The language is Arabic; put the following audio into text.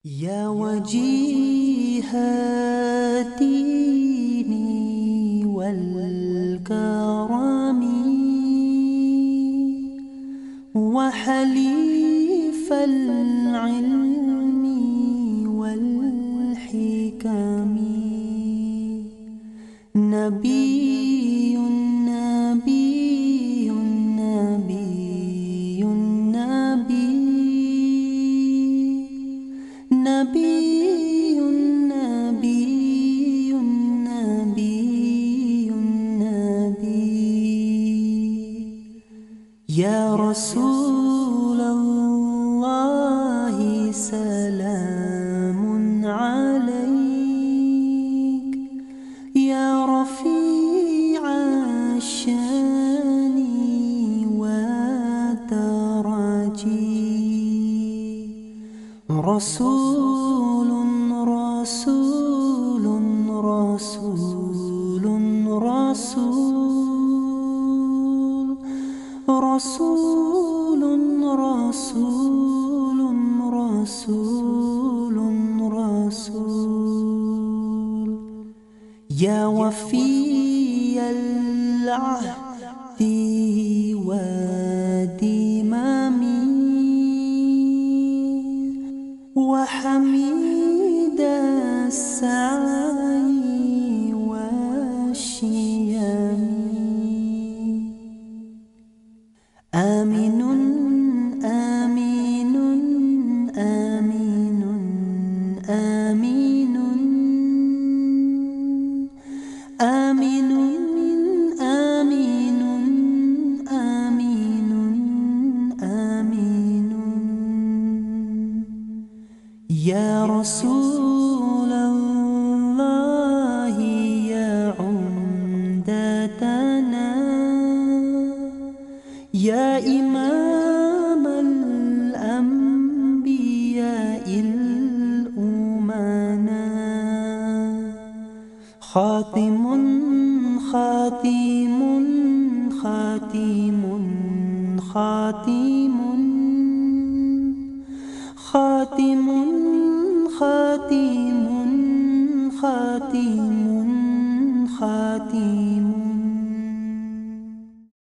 يا وجيه الدين والكرم وحليف العلم والحكم نبي نبي نبي نبي نبي نبي نبي نبي يا رسول الله سلام عليك يا رفيع الشان والدرجي رسول رسول رسول رسول رسول رسول رسول رسول يا وفي العهد والدمام وحميد السعي والشيم آمن آمين آمين آمين آمين آمين آمين آمين يا رسول الله يا عمدتنا يا إمام الأنبياء الأمنا خاتم خاتم خاتم خاتم خاتم خاتم خاتم